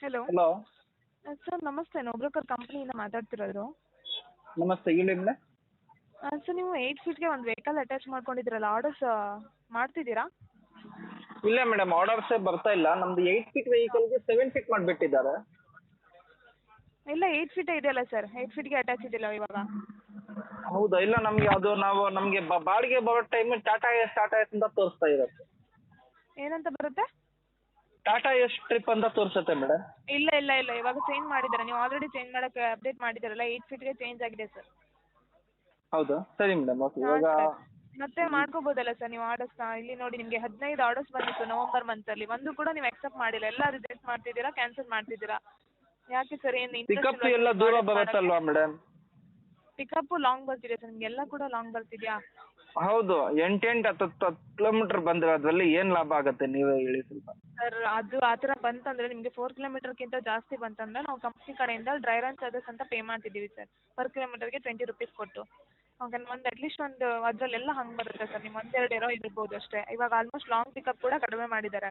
Hello. Hello. Sir ನಮಸ್ತೆ, ನೋಬ್ರೋಕರ್ ಕಂಪ್ನಿಯಿಂದ ಮಾತಾಡ್ತಿರೋದು. ನಮಸ್ತೆ, ಹೇಳಿ ಮೇಡಮ್. ಸರ್ ನೀವು 8 ಫೀಟ್ಗೆ ಒಂದು ವೆಹಿಕಲ್ ಅಟ್ಯಾಚ್ ಮಾಡ್ಕೊಂಡಿದ್ದೀರಲ್ಲ, ಆರ್ಡರ್ಸ್ ಮಾಡ್ತಿದ್ದೀರಾ? ಇಲ್ಲ ಮೇಡಮ್, ಆರ್ಡರ್ಸೇ ಬರ್ತಾ ಇಲ್ಲ. ನಮ್ದು 8 ಫೀಟ್ ವೆಹಿಕಲ್ಗೆ 7 ಫೀಟ್ ಮಾಡಿಬಿಟ್ಟಿದ್ದಾರೆ. ಇಲ್ಲ 8 ಫೀಟೇ ಇದೆಯಲ್ಲ ಸರ್, 8 ಫೀಟ್ಗೆ ಅಟ್ಯಾಚ್ ಇದೆಯಲ್ಲ ಇವಾಗ. ಹೌದಾ? ಇಲ್ಲ, ನಮಗೆ ಅದು ನಮಗೆ ಬಾಡಿಗೆ ಬರೋ ಟೈಮ್ ಟಾಟಾ ಎಸ್ ಅಂತ ತೋರಿಸ್ತಾ ಇರುತ್ತೆ. ಏನಂತ ಬರುತ್ತೆ? ಟಾಟಾ ಎಸ್ ಟ್ರಿಪ್ ಅಂತ ತೋರಿಸುತ್ತೆ ಮೇಡಮ್. ಇಲ್ಲ ಇಲ್ಲ ಇಲ್ಲ, ಇವಾಗ ಚೇಂಜ್ ಮಾಡಿದ್ದಾರೆ. ನೀವು ಆಲ್ರೆಡಿ ಚೇಂಜ್ ಮಾಡೋಕ್ಕೆ ಅಪ್ಡೇಟ್ ಮಾಡಿದ್ದೀರಲ್ಲ, 8 ಫೀಟ್ಗೆ ಚೇಂಜ್ ಆಗಿದೆ ಸರ್. ಹೌದಾ? ಸರಿ ಮೇಡಮ್, ಓಕೆ. ಹಾಂ ಇವಾಗ ಸರ್, ಮತ್ತೆ ಮಾಡ್ಕೋಬೋದಲ್ಲ ಸರ್ ನೀವು ಆರ್ಡರ್ಸ್ನ? ಇಲ್ಲಿ ನೋಡಿ, ನಿಮಗೆ 15 ಆರ್ಡರ್ಸ್ ಬಂದಿತ್ತು ನವಂಬರ್ ಮಂತಲ್ಲಿ, ಒಂದು ಕೂಡ ನೀವು ಅಕ್ಸೆಪ್ಟ್ ಮಾಡಿಲ್ಲ. ಎಲ್ಲ ರಿಜೆಕ್ಟ್ ಮಾಡ್ತಿದ್ದೀರಾ, ಕ್ಯಾನ್ಸಲ್ ಮಾಡ್ತಿದ್ದೀರಾ. ಯಾಕೆ ಸರ್? ಏನು ಪಿಕಪ್ ಎಲ್ಲ ದೂರ ಬರುತ್ತಲ್ವಾ ಮೇಡಮ್? ಪಿಕಪ್ಪು ಲಾಂಗ್ ಬರ್ತಿದೆ ಸರ್, ನಿಮಗೆಲ್ಲ ಕೂಡ ಲಾಂಗ್ ಬರ್ತಿದೆಯಾ? ಹೌದು, 8-10 ಕಿಲೋಮೀಟರ್ ಬಂದರೆ ಅದರಲ್ಲಿ ಏನು ಲಾಭ ಆಗುತ್ತೆ, ನೀವೇ ಹೇಳಿ ಸ್ವಲ್ಪ. ಸರ್ ಅದು ಆ ಥರ ಬಂತಂದರೆ, ನಿಮಗೆ 4 ಕಿಲೋಮೀಟರ್ಗಿಂತ ಜಾಸ್ತಿ ಬಂತಂದರೆ ನಾವು ಕಂಪ್ನಿ ಕಡೆಯಿಂದ ಡ್ರೈ ರನ್ ಚಾರ್ಜಸ್ ಅಂತ ಪೇ ಮಾಡ್ತಿದ್ದೀವಿ ಸರ್. ಪರ್ ಕಿಲೋಮೀಟರ್ಗೆ 20 ರುಪೀಸ್ ಕೊಟ್ಟು. ಓಕೆ, ಒಂದು ಅಟ್ಲೀಸ್ಟ್ ಒಂದು ಅದರಲ್ಲೆಲ್ಲ ಹಂಗೆ ಬರುತ್ತೆ ಸರ್. ನೀವು 1-2 ಏನೋ ಇರ್ಬೋದು ಅಷ್ಟೇ. ಇವಾಗ ಆಲ್ಮೋಸ್ಟ್ ಲಾಂಗ್ ಪಿಕಪ್ ಕೂಡ ಕಡಿಮೆ ಮಾಡಿದ್ದಾರೆ.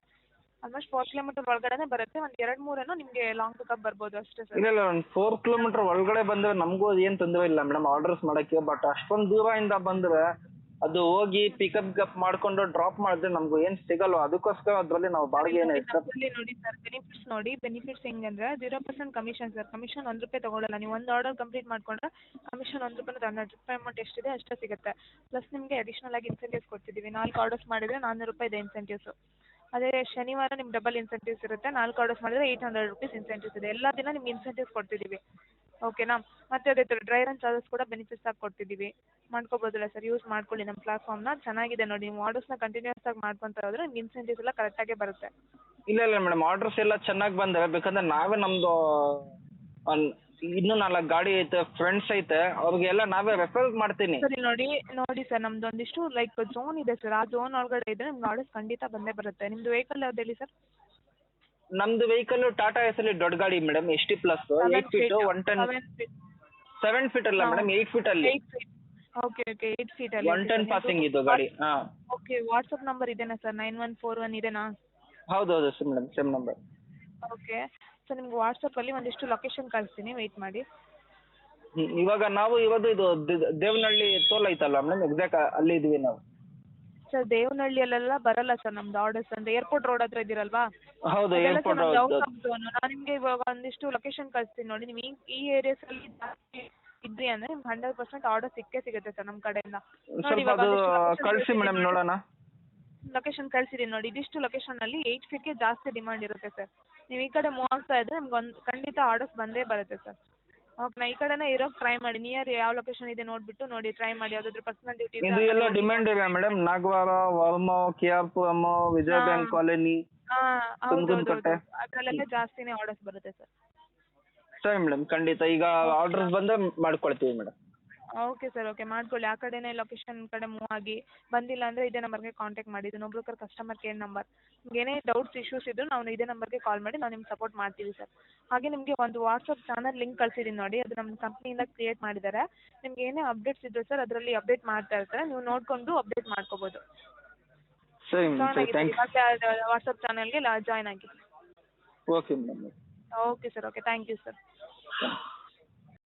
ಆಲ್ಮೋಸ್ಟ್ 4 ಕಿಲೋಮೀಟರ್ ಒಳಗಡೆ ಬರುತ್ತೆ. ಒಂದು 2-3 ಏನೋ ನಿಮಗೆ ಲಾಂಗ್ ಪಿಕಪ್ ಬರ್ಬೋದು ಅಷ್ಟೇ ಸರ್. ಇಲ್ಲ ಇಲ್ಲ, ಒಂದು 4 ಕಿಲೋಮೀಟರ್ ಒಳಗಡೆ ಬಂದರೆ ನಮಗೂ ಏನು ತೊಂದರೆ ಇಲ್ಲ ಮೇಡಮ್ ಆರ್ಡರ್ಸ್ ಮಾಡೋಕ್ಕೆ. ಬಟ್ ಅಷ್ಟೊಂದು ದೂರದಿಂದ ಬಂದರೆ ಅದು ಹೋಗಿ ಪಿಕಪ್ ಮಾಡಿಕೊಂಡು ಡ್ರಾಪ್ ಮಾಡಿದ್ರೆ ನಮಗೂ ಏನು ಸಿಗಲ್ವ. ಅದಕ್ಕೋಸ್ಕರ ಅದರಲ್ಲಿ ನಾವು ಬಾಡಿಗೆ ಏನು ಎಕ್ಸ್ಟ್ರಾ. ನೋಡಿ ಸರ್, ಬೆನಿಫಿಟ್ಸ್ ಹೆಂಗಂದ್ರೆ 0% ಕಮಿಷನ್ ಸರ್. ಕಮಿಷನ್ 1 ರೂಪಾಯಿ ತೊಗೊಳ್ಳಲ್ಲ. ನೀವು ಒಂದು ಆರ್ಡರ್ ಕಂಪ್ಲೀಟ್ ಮಾಡಿಕೊಂಡ್ರೆ ಕಮಿಷನ್ 1 ರೂಪಾಯಿ, 100 ರೂಪಾಯಿ ಅಮೌಂಟ್ ಎಷ್ಟಿದೆ ಅಷ್ಟೇ ಸಿಗುತ್ತೆ. ಪ್ಲಸ್ ನಿಮಗೆ ಅಡಿಷ್ನಲ್ ಆಗಿ ಇನ್ಸೆಂಟಿವ್ಸ್ ಕೊಡ್ತಿದ್ದೀವಿ. 4 ಆರ್ಡರ್ಸ್ ಮಾಡಿದರೆ 400 ರೂಪಾಯಿ ಇದೆ ಇನ್ಸೆಂಟಿವ್ಸು. ಅದೇ ಶನಿವಾರ ನಿಮ್ಗೆ ಡಬಲ್ ಇನ್ಸೆಂಟಿವ್ಸ್ ಇರುತ್ತೆ. 4 ಆರ್ಡರ್ಸ್ ಮಾಡಿದರೆ 800 ರುಪೀಸ್ ಇನ್ಸೆಂಟಿವ್ಸ್ ಇದೆ. ಎಲ್ಲ ದಿನ ನಿಮ್ಗೆ ಇನ್ಸೆಂಟಿವ್ಸ್ ಕೊಡ್ತಿದ್ದೀವಿ. ಓಕೆನಾ? ಮತ್ತೆ ಅದೇ ಥರ ಡ್ರೈ ರನ್ ಚಾರ್ಜಸ್ ಕೂಡ ಬೆನಿಫಿಟ್ಸ್ ಆಗಿ ಕೊಡ್ತಿದ್ದೀವಿ. ಮಾಡ್ಕೋಬೋದಲ್ಲ ಸರ್? ಯೂಸ್ ಮಾಡ್ಕೊಳ್ಳಿ ನಮ್ಮ ಪ್ಲಾಟ್ಫಾರ್ಮ್ನ, ಚೆನ್ನಾಗಿದೆ ನೋಡಿ. ನೀವು ಆರ್ಡರ್ಸ್ನ ಕಂಟಿನ್ಯೂಸ್ ಆಗಿ ಮಾಡ್ಕೊತಾ ಹೋದ್ರೆ ನಿಮ್ಗೆ ಇನ್ಸೆಂಟಿವ್ಸ್ ಎಲ್ಲ ಕರೆಕ್ಟಾಗೇ ಬರುತ್ತೆ. ಇಲ್ಲ ಇಲ್ಲ ಮೇಡಮ್, ಆರ್ಡರ್ಸ್ ಎಲ್ಲ ಚೆನ್ನಾಗಿ ಬಂದರೆ ಬೇಕಂದ್ರೆ ನಾವೇ ನಮ್ಮದು ಇನ್ನೂ 4 ಗಾಡಿ ಐತೆ, ಫ್ರೆಂಡ್ಸ್ ಐತೆ, ಅವ್ರಿಗೆಲ್ಲ ನಾವೇ ರೆಫರ್ ಮಾಡ್ತೀನಿ. ಸರಿ, ನೋಡಿ ಸರ್, ನಮ್ದು ಒಂದಿಷ್ಟು ಲೈಕ್ ಝೋನ್ ಇದೆ ಸರ್. ಆ ಝೋನ್ ಒಳಗಡೆ ಇದ್ದರೆ ನಿಮ್ಗೆ ಆರ್ಡರ್ಸ್ ಖಂಡಿತ ಬಂದೇ ಬರುತ್ತೆ. ನಿಮ್ಮದು ವೆಹಿಕಲ್ ಯಾವ್ದು ಹೇಳಿ ಸರ್? ನಮ್ಮದು ವೆಹಿಕಲ್ಲು ಟಾಟಾ ಎಸ್ಸಲ್ಲಿ ದೊಡ್ಡ ಗಾಡಿ madam, ST plus 8 feet 110. 7 feet ಅಲ್ಲ ಮೇಡಮ್, 8 ಫೀಟಲ್ಲಿ. 8 ಫೀಟ್. ಓಕೆ ಓಕೆ, 8 ಫೀಟಲ್ಲಿ 110 ಪಾಸಿಂಗ್ ಇದು ಗಾಡಿ. ಹಾಂ. ಓಕೆ, ವಾಟ್ಸಪ್ ನಂಬರ್ ಇದೇನಾ ಸರ್? 9141 ಇದೇನಾ? ಹೌದೌದು sir madam, same number. Okay sir, ನಿಮ್ಗೆ ವಾಟ್ಸಪ್ಪಲ್ಲಿ ಒಂದಿಷ್ಟು ಲೊಕೇಶನ್ ಕಳಿಸ್ತೀನಿ, ವೆಯ್ಟ್ ಮಾಡಿ. ಇವಾಗ ನಾವು ಇದು ದೇವನಹಳ್ಳಿ ಟೋಲ್ ಐತಲ್ಲ ಮೇಡಮ್, ಎಕ್ಸಾಕ್ಟ್ ಅಲ್ಲಿ ಇದ್ವಿ ನಾವು. ಸರ್ ದೇವನಹಳ್ಳಿಯಲ್ಲೆಲ್ಲ ಬರಲ್ಲ ಸರ್ ನಮ್ದು ಆರ್ಡರ್ಸ್. ಅಂದರೆ ಏರ್ಪೋರ್ಟ್ ರೋಡ್ ಹತ್ರ ಇದ್ದೀರಲ್ವಾ? ಹೌದು, ಏರ್ಪೋರ್ಟ್. Out of zone. ನಾನು ನಿಮಗೆ ಇವಾಗ ಒಂದಿಷ್ಟು ಲೊಕೇಶನ್ ಕಳಿಸ್ತೀನಿ ನೋಡಿ. ನೀವು ಈ ಏರಿಯಾಸಲ್ಲಿ ಜಾಸ್ತಿ ಇದ್ರಿ ಅಂದರೆ ನಿಮ್ಗೆ 100% ಆರ್ಡರ್ ಸಿಕ್ಕೇ ಸಿಗುತ್ತೆ ಸರ್ ನಮ್ಮ ಕಡೆಯಿಂದ. ನೋಡಿ, ಸ್ವಲ್ಪ ಇವಾಗ ಅದು ಕಳಿಸಿ ಮೇಡಮ್, ನೋಡೋಣ. ಲೊಕೇಶನ್ ಕಳಿಸಿದ್ದೀನಿ ನೋಡಿ. ಇದಿಷ್ಟು ಲೊಕೇಶನಲ್ಲಿ 8 ಫೀಟ್ಗೆ ಜಾಸ್ತಿ ಡಿಮಾಂಡ್ ಇರುತ್ತೆ ಸರ್. ನೀವು ಈ ಕಡೆ ಮೂವ್ ಆಗ್ತಾ ಇದ್ದರೆ ನಿಮ್ಗೆ ಖಂಡಿತ ಆರ್ಡರ್ಸ್ ಬಂದೇ ಬರುತ್ತೆ ಸರ್. ಓಕೆನಾ? ಈ ಕಡೆನೇ ಇರೋಕ್ಕೆ ಟ್ರೈ ಮಾಡಿ. ನಿಯರ್ ಯಾವ ಲೊಕೇಶನ್ ಇದೆ ನೋಡಿಬಿಟ್ಟು ನೋಡಿ, ಟ್ರೈ ಮಾಡಿ. ಯಾವುದಾದ್ರೂ ಪರ್ಸನಲ್ ಡ್ಯೂಟಿ ಇದು ಎಲ್ಲ ಡಿಮ್ಯಾಂಡ್ ಇದೆ ಮೇಡಮ್, ನಾಗವಾರ, ವರ್ಮ, KRPುರಂ, ವಿಜಯ ಬ್ಯಾಂಕ್ ಕಾಲೋನಿ, ಕುಂದಕುಂಟೆ. ಅದರಲ್ಲೆಲ್ಲ ಜಾಸ್ತಿನೇ ಆರ್ಡರ್ಸ್ ಬರುತ್ತೆ ಸರ್. ಸರಿ ಮೇಡಮ್, ಖಂಡಿತ ಈಗ ಆರ್ಡರ್ಸ್ ಬಂದರೆ ಮಾಡ್ಕೊಳ್ತೀವಿ ಮೇಡಮ್. ಓಕೆ ಸರ್, ಓಕೆ ಮಾಡ್ಕೊಳ್ಳಿ. ಆ ಕಡೆನೇ ಲೊಕೇಶನ್ ಕಡೆ ಮೂವ್ ಆಗಿ. ಬಂದಿಲ್ಲ ಅಂದರೆ ಇದೇ ನಂಬರ್ಗೆ ಕಾಂಟ್ಯಾಕ್ಟ್ ಮಾಡಿ. ಇದು ನೋಬ್ರೋಕರ್ ಕಸ್ಟಮರ್ ಕೇರ್ ನಂಬರ್. ನಿಮ್ಗೆ ಏನೇ ಡೌಟ್ಸ್, ಇಶ್ಯೂಸ್ ಇದ್ದರೂ ನಾವು ಇದೇ ನಂಬರ್ಗೆ ಕಾಲ್ ಮಾಡಿ, ನಾವು ನಿಮ್ಗೆ ಸಪೋರ್ಟ್ ಮಾಡ್ತೀವಿ ಸರ್. ಹಾಗೆ ನಿಮಗೆ ಒಂದು ವಾಟ್ಸಪ್ ಚಾನಲ್ ಲಿಂಕ್ ಕಳಿಸಿದ್ದೀನಿ ನೋಡಿ, ಅದು ನಮ್ಮ ಕಂಪ್ನಿಯಿಂದ ಕ್ರಿಯೇಟ್ ಮಾಡಿದ್ದಾರೆ. ನಿಮ್ಗೆ ಏನೇ ಅಪ್ಡೇಟ್ಸ್ ಇದ್ದರೂ ಸರ್ ಅದರಲ್ಲಿ ಅಪ್ಡೇಟ್ ಮಾಡ್ತಾ ಇರ್ತಾರೆ. ನೀವು ನೋಡಿಕೊಂಡು ಅಪ್ಡೇಟ್ ಮಾಡ್ಕೋಬೋದು. ಸರಿ ಮೇಡಮ್, ಸರಿ, ಥ್ಯಾಂಕ್ಸ್. ವಾಟ್ಸಪ್ ಚಾನಲ್ಗೆ ಜಾಯ್ನ್ ಆಗಿ. Okay madam. Okay sir, okay, thank you sir.